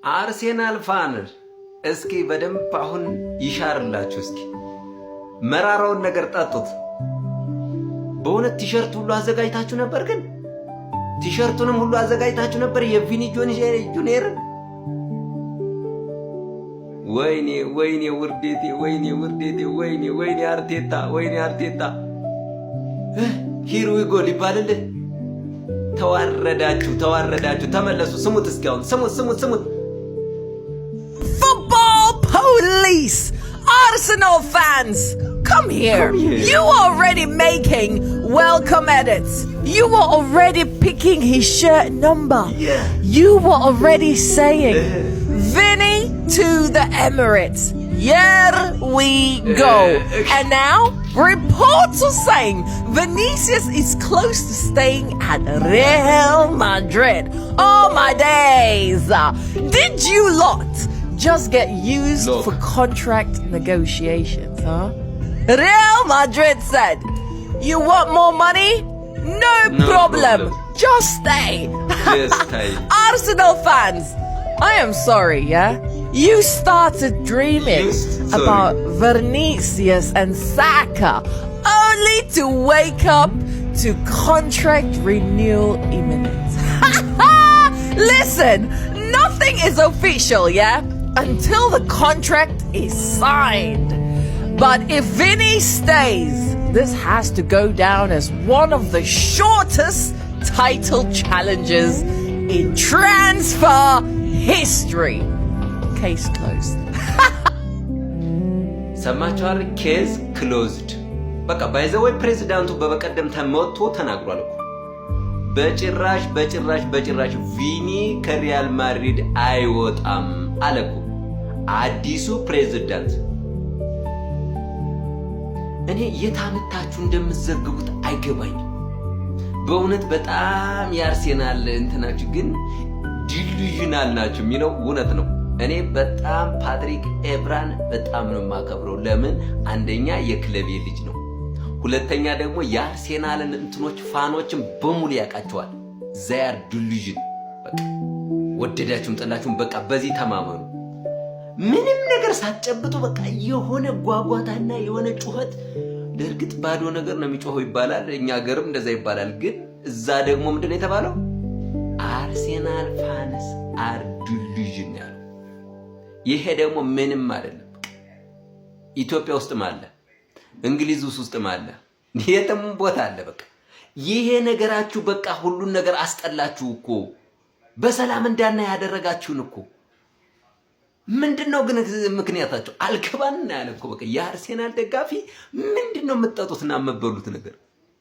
አርሴናል ፋን እስኪ በደንብ አሁን ይሻርላችሁ። እስኪ መራራውን ነገር ጠጡት። በእውነት ቲሸርት ሁሉ አዘጋጅታችሁ ነበር? ግን ቲሸርቱንም ሁሉ አዘጋጅታችሁ ነበር የቪኒ ጁኒየር? ወይኔ ወይኔ ውርዴቴ፣ ወይኔ ውርዴቴ፣ ወይኔ አርቴታ፣ ወይኔ አርቴታ። ሂር ዊ ጎ ሊባልልህ። ተዋረዳችሁ፣ ተዋረዳችሁ። ተመለሱ። ስሙት እስኪ አሁን ስሙት። Football police! Arsenal fans! Come here. You are already making welcome edits. You were already picking his shirt number. Yeah. You were already saying, Vinny to the Emirates. Here we go. And now, reports are saying Vinicius is close to staying at Real Madrid. Oh my days. Did you lot just get used for contract negotiations, huh? Real Madrid said, you want more money? No problem. Just stay. Just stay. Arsenal fans, I am sorry, yeah? You started dreaming about Vinicius and Saka only to wake up to contract renewal imminent. Listen, nothing is official, yeah? Until the contract is signed. But if Vinny stays, this has to go down as one of the shortest title challenges in transfer history. Case closed. ሰማችኋል? ኬዝ ክሎዝድ። በቃ ባይዘወይ ፕሬዝዳንቱ በበቀደም ተመቶ ተናግሯል እኮ በጭራሽ ቪኒ ከሪያል ማድሪድ አይወጣም አለ እኮ አዲሱ ፕሬዝዳንት። እኔ የታምታችሁ እንደምትዘግቡት አይገባኝም በእውነት። በጣም የአርሴናል እንትናችሁ ግን ዲሉዥናል ናችሁ የሚለው እውነት ነው። እኔ በጣም ፓትሪክ ኤብራን በጣም ነው የማከብረው። ለምን? አንደኛ የክለቤ ልጅ ነው፣ ሁለተኛ ደግሞ የአርሴናልን እንትኖች ፋኖችን በሙሉ ያውቃቸዋል። ዛያር ዲሉዥን በቃ ወደዳችሁም ጠላችሁም በቃ በዚህ ተማመኑ። ምንም ነገር ሳትጨብጡ በቃ የሆነ ጓጓታና የሆነ ጩኸት። ለእርግጥ ባዶ ነገር ነው የሚጮኸው ይባላል፣ እኛ ሀገርም እንደዛ ይባላል። ግን እዛ ደግሞ ምንድን ነው የተባለው? አርሴናል ፋንስ አር ዲሉዥን ያለው። ይሄ ደግሞ ምንም አይደለም። ኢትዮጵያ ውስጥም አለ፣ እንግሊዝ ውስጥም አለ፣ የትም ቦታ አለ። በቃ ይሄ ነገራችሁ በቃ ሁሉን ነገር አስጠላችሁ እኮ። በሰላም እንዳና ያደረጋችሁን እኮ ምንድነው ግን ምክንያታቸው? አልገባንና ያለ እኮ በቃ የአርሴናል ደጋፊ ምንድነው የምትጠጡትና የምትበሉት ነገር?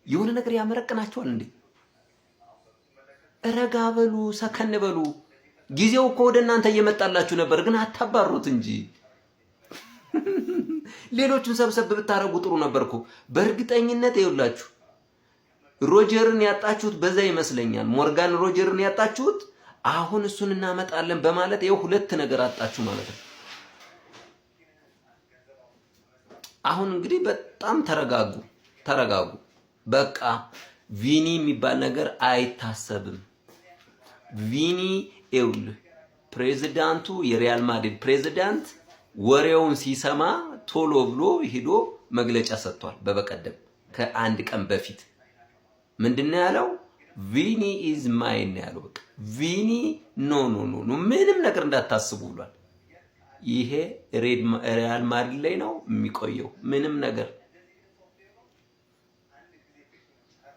የሆነ ነገር ያመረቅናቸዋል እንዴ? ረጋ በሉ፣ ሰከን በሉ። ጊዜው እኮ ወደ እናንተ እየመጣላችሁ ነበር፣ ግን አታባሩት እንጂ። ሌሎቹን ሰብሰብ ብታረጉ ጥሩ ነበር እኮ። በእርግጠኝነት ይኸውላችሁ ሮጀርን ያጣችሁት በዛ ይመስለኛል። ሞርጋን ሮጀርን ያጣችሁት አሁን እሱን እናመጣለን በማለት ይኸው ሁለት ነገር አጣችሁ ማለት ነው። አሁን እንግዲህ በጣም ተረጋጉ። በቃ ቪኒ የሚባል ነገር አይታሰብም። ቪኒ ይኸውልህ ፕሬዝዳንቱ የሪያል ማድሪድ ፕሬዝዳንት ወሬውን ሲሰማ ቶሎ ብሎ ሄዶ መግለጫ ሰጥቷል። በበቀደም ከአንድ ቀን በፊት ምንድነው ያለው? ቪኒ ኢዝ ማይን ያለው። በቃ ቪኒ ኖ ምንም ነገር እንዳታስቡ ብሏል። ይሄ ሪያል ማድሪድ ላይ ነው የሚቆየው ምንም ነገር።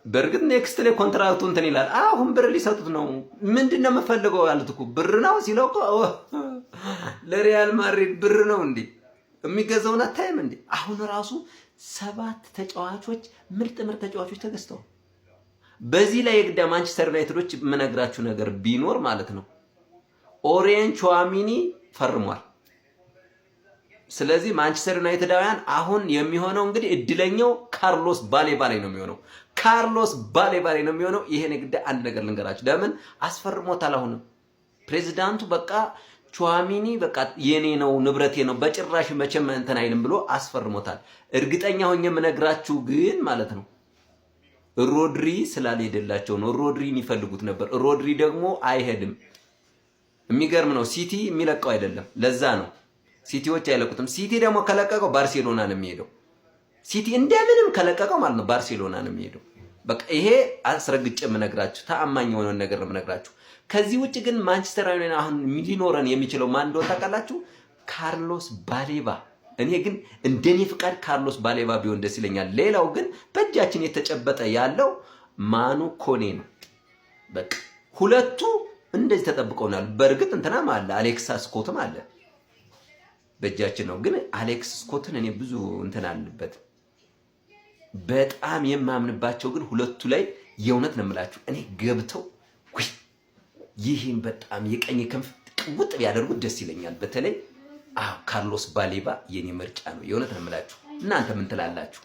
በርግጥ ኔክስት ላይ ኮንትራክቱ እንትን ይላል። አሁን ብር ሊሰጡት ነው። ምንድነው የምፈልገው ያሉት እኮ ብር ነው ሲለው እኮ ለሪያል ማድሪድ ብር ነው እንዴ የሚገዛውን አታይም እንዴ? አሁን ራሱ 7 ተጫዋቾች ምርጥ ተጫዋቾች ተገዝተው በዚህ ላይ የግዳ ማንቸስተር ዩናይትዶች የምነግራችሁ ነገር ቢኖር ማለት ነው ኦሬን ቹዋሚኒ ፈርሟል። ስለዚህ ማንቸስተር ዩናይትዳውያን አሁን የሚሆነው እንግዲህ እድለኛው ካርሎስ ባሌባ ላይ ነው የሚሆነው። ይሄን የግዳ አንድ ነገር ልንገራችሁ። ለምን አስፈርሞታል? አሁን ፕሬዝዳንቱ በቃ ቹዋሚኒ በቃ የኔ ነው ንብረቴ ነው በጭራሽ መቼም እንትን አይልም ብሎ አስፈርሞታል። እርግጠኛ ሆኜ የምነግራችሁ ግን ማለት ነው ሮድሪ ስላልሄደላቸው ነው። ሮድሪን ይፈልጉት ነበር። ሮድሪ ደግሞ አይሄድም። የሚገርም ነው። ሲቲ የሚለቀው አይደለም። ለዛ ነው ሲቲዎች አይለቁትም። ሲቲ ደግሞ ከለቀቀው ባርሴሎና ነው የሚሄደው። ሲቲ እንደምንም ከለቀቀው ማለት ነው ባርሴሎና ነው የሚሄደው። በቃ ይሄ አስረግጬ የምነግራችሁ ተአማኝ የሆነውን ነገር ነው የምነግራችሁ። ከዚህ ውጭ ግን ማንቸስተር ዩናይትድ አሁን ሊኖረን የሚችለው ማን እንደሆነ ታውቃላችሁ? ካርሎስ ባሌባ። እኔ ግን እንደኔ ፍቃድ ካርሎስ ባሌባ ቢሆን ደስ ይለኛል። ሌላው ግን በእጃችን የተጨበጠ ያለው ማኑ ኮኔ ነው። በቃ ሁለቱ እንደዚህ ተጠብቀውናል። በእርግጥ እንትናም አለ አሌክስ ስኮትም አለ በእጃችን ነው። ግን አሌክስ ስኮትን እኔ ብዙ እንትን አለበት በጣም የማምንባቸው ግን ሁለቱ ላይ የእውነት ነው የምላችሁ እኔ ገብተው ይህን በጣም የቀኝ ክንፍ ቅውጥ ቢያደርጉት ደስ ይለኛል። በተለይ ካርሎስ ባሌባ የኔ ምርጫ ነው። የእውነት ነው የምላችሁ። እናንተ ምን ትላላችሁ?